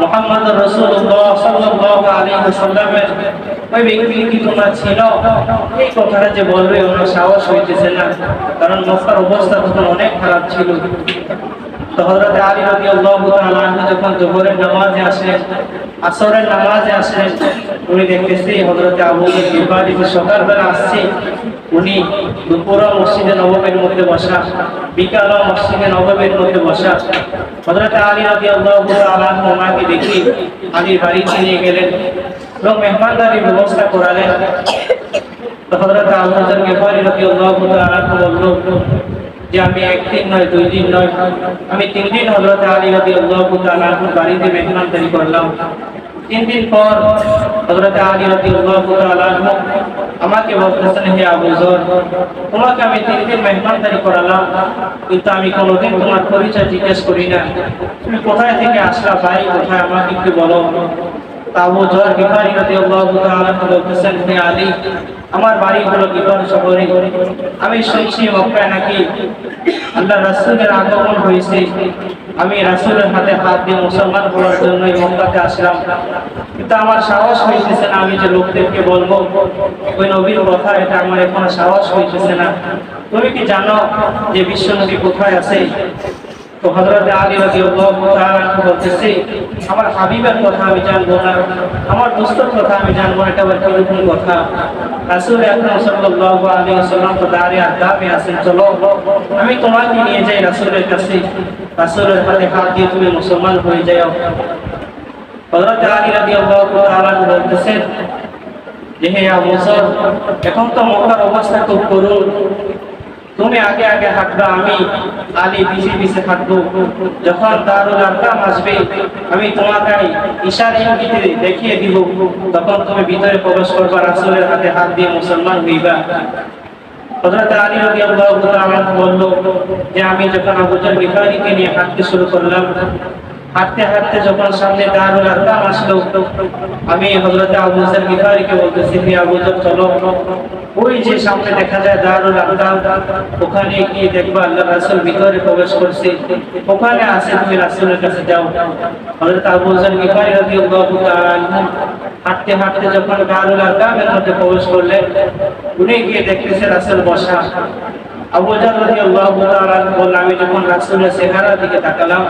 [SPEAKER 2] মুহাম্মদুর রাসূলুল্লাহ সাল্লাল্লাহু আলাইহি ওয়াসাল্লামের ওই ব্যক্তিকে কি তোমরা চিনো? এই কথাটা যে বলবে ওনার সাহস হইতেছে না, কারণ মক্কার অবস্থা তখন অনেক খারাপ ছিল। তো হযরত আলী রাদিয়াল্লাহু তাআলা আনহু যখন যোহরের নামাজে আসলেন, আসরের নামাজে আসলেন, উনি দেখতেছি হযরত আবু বকর গিফারি যে সকালবেলা আসছে, উনি দুপুরে মসজিদে নববীর মধ্যে বসা, বিকালে মসজিদে নববীর মধ্যে বসা। হযরত আলী রাদিয়াল্লাহু তাআলা আনহু ওনাকে দেখে আলীর বাড়িতে নিয়ে গেলেন এবং মেহমানদারির ব্যবস্থা করালেন। তো হযরত আবু বকর গিফারি রাদিয়াল্লাহু তাআলা আনহু বলল যে আমি একদিন নয়, 2 দিন নয়, আমি 3 দিন হযরত আলী রাদিয়াল্লাহু তাআলা আনহুর বাড়িতে মেহমানদারি করলাম। 3 দিন পর হযরত আলী রাদিয়াল্লাহু তাআলা আনহু আমাকে বলতেছেন, হে আবু যর, তোমাকে আমি 3 দিন মেহমানদারি করালাম, কিন্তু আমি কোনোদিন তোমার পরিচয় জিজ্ঞেস করি না। তুমি কোথায় থেকে আসলা ভাই, কোথায় আমাকে একটু বলো। আবু যর গিফারি রাদিয়াল্লাহু তাআলা আনহু বলতেছেন, হে আলী, আমার বাড়ি হলো গিফার শহরে। আমি শুনছি মক্কায় নাকি আল্লাহর রাসূলের আগমন হয়েছে। আমি রাসূলের হাতে হাত দিয়ে মুসলমান হওয়ার জন্য মক্কাতে আসলাম, কিন্তু আমার সাহস হইতেছে না। আমি যে লোকদেরকে বলবো ওই নবীর কথা, এটা আমার এখন সাহস হইতেছে না। তুমি কি জানো যে বিশ্ব নবী কোথায় আছে? তো হযরত আলী রাদিয়াল্লাহু তাআলা বলতেছে, আমার হাবিবের কথা আমি জানবো না, আমার দোস্তের কথা আমি জানবো না, এটা আবার কিরকম কথা? রাসূল আকরাম সাল্লাল্লাহু আলাইহি ওয়াসাল্লাম তো দাঁড়ে আদাবে আছেন, চলো আমি তোমাকে নিয়ে যাই রাসূলের কাছে, রাসূলের হাতে হাত দিয়ে তুমি মুসলমান হয়ে যাও। হযরত আলী রাদিয়াল্লাহু তাআলা বলতেছেন যে হে আবু যর, এখন তো মক্কার অবস্থা খুব করুণ, তুমি আগে আগে হাঁটবা, আমি আলী পিছে পিছে হাঁটবো। যখন দারুল আরকাম আসবে, আমি তোমাকে ইশারা ইঙ্গিতে দেখিয়ে দিব, তখন তুমি ভিতরে প্রবেশ করবা, রাসূলের হাতে হাত দিয়ে মুসলমান হইবা। হযরত আলী রাদিয়াল্লাহু তাআলা বলল যে আমি যখন আবু যর গিফারিকে নিয়ে হাঁটতে শুরু করলাম, হাঁটতে হাঁটতে যখন সামনে দারুল আরকাম আসলো, আমি হযরত আবু যর গিফারিকে বলতেছি, হে আবু যর, চলো ওই যে সামনে দেখা যায় দারুল আরকাম, ওখানে গিয়ে দেখবা আল্লাহর রাসূল ভিতরে প্রবেশ করছে, ওখানে আছে, তুমি রাসূলের কাছে যাও। হযরত আবু যর গিফারি রাদিয়াল্লাহু তাআলা আনহু হাঁটতে হাঁটতে যখন দারুল আরকামের মধ্যে প্রবেশ করলেন, উনি গিয়ে দেখতেছে রাসূল বসা। আবু যর রাদিয়াল্লাহু তাআলা বলল, আমি যখন রাসূলের চেহারার দিকে তাকালাম,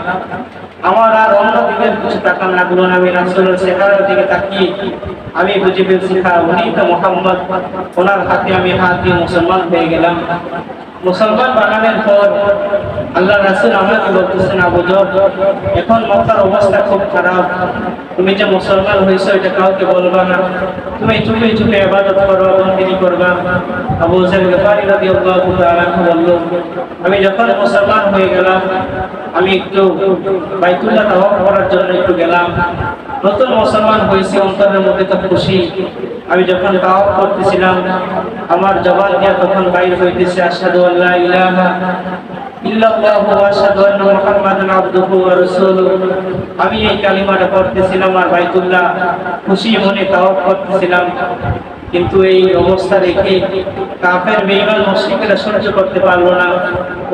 [SPEAKER 2] আমার আর অন্য দিকে কিছু তাকান লাগলো না। আমি রাসূলের চেহারার দিকে তাকিয়ে আমি বুঝে ফেলছি, উনি তো মুহাম্মদ। ওনার হাতে আমি হাত দিয়ে মুসলমান হয়ে গেলাম। মুসলমান বানানোর পর আল্লাহ রাসূল আমাকে বলতেছেন, আবু যর, এখন মক্কার অবস্থা খুব খারাপ, তুমি যে মুসলমান হয়েছো এটা কাউকে বলবা না, তুমি চুপে চুপে ইবাদত করবা, বন্দেগী করবা। আবু যর গিফারি রাদিয়াল্লাহু তাআলা বলল, আমি যখন মুসলমান হয়ে গেলাম, আমি একটু বাইতুল্লাহ তাওয়াফ করার জন্য একটু গেলাম। নতুন মুসলমান হয়েছি, অন্তরের মধ্যে তো খুশি। আমি যখন তাওয়াফ করতেছিলাম, আমার জবান দিয়ে তখন বাইর হইতেছে, আশহাদু আল্লা ইলাহা ইল্লাল্লাহু ওয়া আশহাদু আন্না মুহাম্মাদান আবদুহু ওয়া রাসূলুহু। আমি এই কালিমাটা পড়তেছিলাম আর বাইতুল্লাহ খুশি মনে তাওয়াফ করতেছিলাম। কিন্তু এই অবস্থা দেখে কাফের বেঈমান মুশরিকরা সহ্য করতে পারলো না।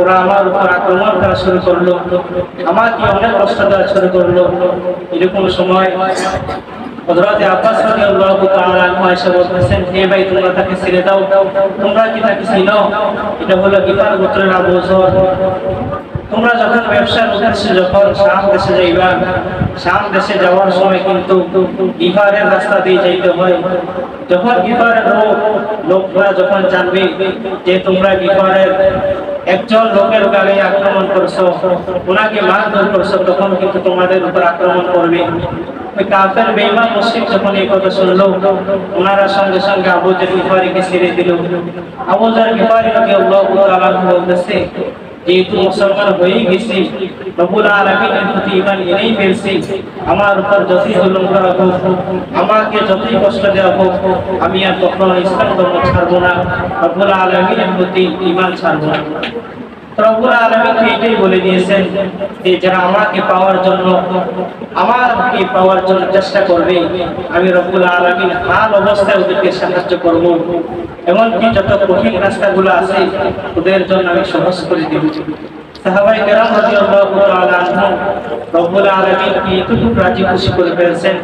[SPEAKER 2] ওরা আমার উপর আক্রমণ করা শুরু করলো, আমাকে অনেক কষ্ট দেওয়া শুরু করলো। এরকম সময় হযরত আব্বাস রাদিয়াল্লাহু তাআলা আনহু এসে বলতেছেন, হে ভাই, তোমরা তাকে ছেড়ে দাও, তোমরা কি তাকে চিনো? এটা হলো গিফার গোত্রের আবু যর। তোমরা যখন ব্যবসার উদ্দেশ্যে যখন শাম দেশে যাইবা, শাম দেশে যাওয়ার সময় কিন্তু গিফারের রাস্তা দিয়ে যাইতে হয়। যখন গিফারের লোকরা যখন জানবে যে তোমরা গিফারের একজন লোকের গালে আক্রমণ করছো, ওনাকে মারধর করছো, তখন কিন্তু তোমাদের উপর আক্রমণ করবে। ওই কাফের বেঈমান মুশরিক যখন এই কথা শুনলো, ওনারা সঙ্গে সঙ্গে আবু যর গিফারিকে ছেড়ে দিল। আবু যর গিফারি রাদিয়াল্লাহু তাআলা বলতেছে, যেহেতু মুসলমান হয়ে গেছি, রব্বুল আলামিনের প্রতি ঈমান এনেই ফেলছি, আমার উপর যতই জুলুম করা হোক, আমাকে যতই কষ্ট দেওয়া হোক, আমি আর কখনো ইসলাম ধর্ম ছাড়বো না, রব্বুল আলামিনের প্রতি ঈমান ছাড়বো না। রব্বুল আলামিন এটাই বলে দিয়েছেন যে যারা আমাকে পাওয়ার জন্য চেষ্টা করবে, আমি রব্বুল আলামিন হাল অবস্থায় ওদেরকে সাহায্য করব। এমনকি যত কঠিন রাস্তাগুলো আছে ওদের জন্য আমি সহজ করে দেব। সাহাবায়ে কেরাম রাদিয়াল্লাহু তাআলা আনহুম রব্বুল আলামিনকে এতটুকু রাজি খুশি করে ফেলেছেন।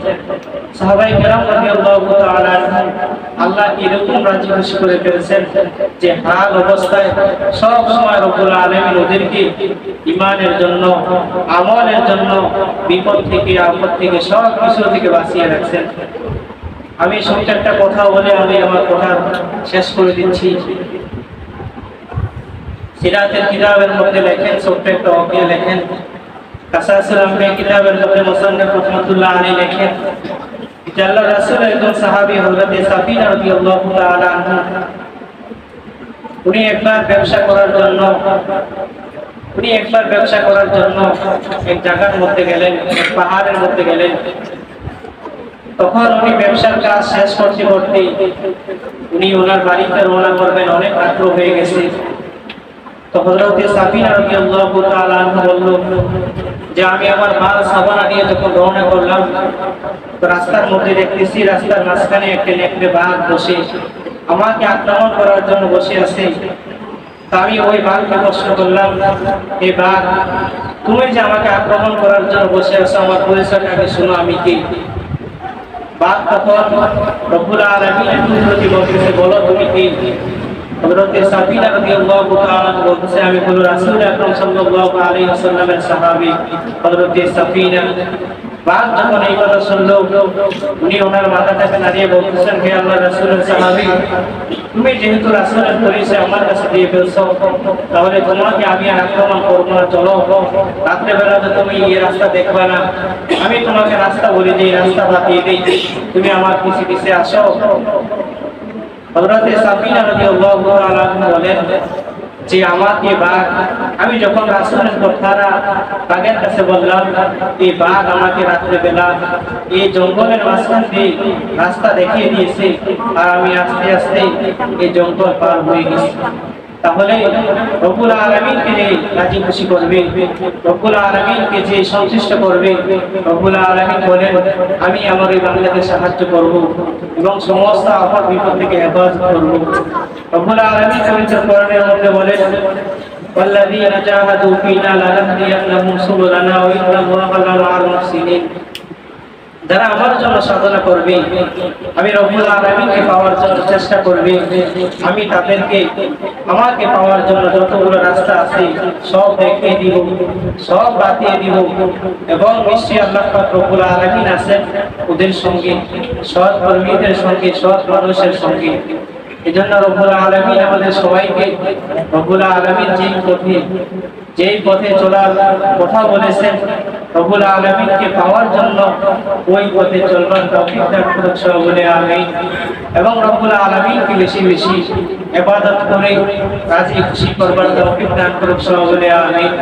[SPEAKER 2] সাহাবায়ে কেরাম রাদিয়াল্লাহু তাআলা আনহুম আল্লাহকে এরকম রাজি খুশি করে ফেলেছেন যে হাল অবস্থায় সব সময় রব্বুল আলামিন ওদেরকে ইমানের জন্য, আমলের জন্য, বিপদ থেকে, আপদ থেকে, সব কিছু থেকে বাঁচিয়ে রাখছেন। আমি ছোট্ট একটা কথা বলে আমি আমার কথা শেষ করে দিচ্ছি। সিরাতের কিতাবের মধ্যে লেখেন, ছোট্ট একটা ওয়াকিয়া লেখেন, কাসাসুল আম্বিয়া কিতাবের মধ্যে মুসান্নিফ রাহমাতুল্লাহ আলাইহি লেখেন যে আল্লাহর রাসূলের একজন সাহাবী হযরত সাফিনা রাদিয়াল্লাহু তাআলা আনহা, উনি একবার ব্যবসা করার জন্য এক জায়গার মধ্যে গেলেন, এক পাহাড়ের মধ্যে গেলেন। তখন উনি ব্যবসার কাজ শেষ করতে করতে উনি ওনার বাড়িতে রওনা করবেন, অনেক রাত্র হয়ে গেছে। তো হযরত সাফিনা রাদিয়াল্লাহু তাআলা আনহা বলল যে আমি আমার মাল সাবানা নিয়ে যখন রওনা করলাম, তো রাস্তার মধ্যে দেখতেছি রাস্তার মাঝখানে একটা নেকড়ে বাঘ বসে আমাকে আক্রমণ করার জন্য বসে আছে। তা আমি ওই বাঘকে প্রশ্ন করলাম, এই বাঘ, তুমি যে আমাকে আক্রমণ করার জন্য বসে আছো, আমার পরিচয়টাকে শোনো, আমি কি? বাঘ তখন রব্বুল আলামিনের কুদরতি বলতেছে, বলো তুমি কি? হযরত সাফিনা রাদিয়াল্লাহু তাআলা বলতেছে, আমি হলো রাসূল আকরাম সাল্লাল্লাহু আলাইহি ওয়াসাল্লামের সাহাবী হযরত সাফিনা। বাঘ যখন এই কথা শুনলো, উনি ওনার মাথাটাকে নাড়িয়ে বলতেছেন, হে আল্লাহর রাসূলের সাহাবী, তুমি যেহেতু রাসূলের পরিচয় আমার কাছে দিয়ে ফেলছো, তাহলে তোমাকে আমি আর আক্রমণ করব না। চলো, রাত্রেবেলা তো তুমি এই রাস্তা দেখবা না, আমি তোমাকে রাস্তা বলে দিই, রাস্তা বাতিয়ে দিই, তুমি আমার পিছে পিছে আসো। হযরত সাফিনা রাদিয়াল্লাহু তাআলা বলেন যে আমাকে বাঘ, আমি যখন রাসূলের কথাটা বাঘের কাছে বললাম, এই বাঘ আমাকে রাত্রেবেলা এই জঙ্গলের মাঝখান দিয়ে রাস্তা দেখিয়ে দিয়েছে, আর আমি আস্তে আস্তে এই জঙ্গল পার হয়ে গেছি। তাহলে রব্বুল আলামিনকে যে রাজি খুশি করবে, রব্বুল আলামিনকে যে সন্তুষ্ট করবে, রব্বুল আলামিন বলেন আমি আমার এই বান্দাকে সাহায্য করব এবং সমস্ত আপদ বিপদ থেকে হেফাজত করব। রব্বুল আলামিন পবিত্র কোরআনের মধ্যে বলেন, ওয়াল্লাযীনা জাহাদু ফীনা লানাহদিয়ান্নাহুম সুবুলানা ওয়া ইন্নাল্লাহা লামাআল মুহসিনিন। যারা আমার জন্য সাধনা করবে, আমি রব্বুল আলামিনকে পাওয়ার জন্য চেষ্টা করবে, আমি তাদেরকে আমাকে পাওয়ার জন্য যতগুলো রাস্তা আছে সব দেখিয়ে দিব, সব বাতিয়ে দিব। এবং নিশ্চয়ই আল্লাহ পাক রব্বুল আলামিন আছেন ওদের সঙ্গে, সৎ কর্মীদের সঙ্গে, সৎ মানুষের সঙ্গে। এজন্য রব্বুল আলামিন আমাদের সবাইকে রব্বুল আলামিন যেই পথে চলার কথা বলেছেন, রব্বুল আলামিনকে পাওয়ার জন্য ওই পথে চলবার তৌফিক দান করুন সবাই বলে আমিন। এবং রব্বুল আলামিনকে বেশি বেশি ইবাদত করে রাজি খুশি করবার তৌফিক দান করুন সবাই বলে আমিন।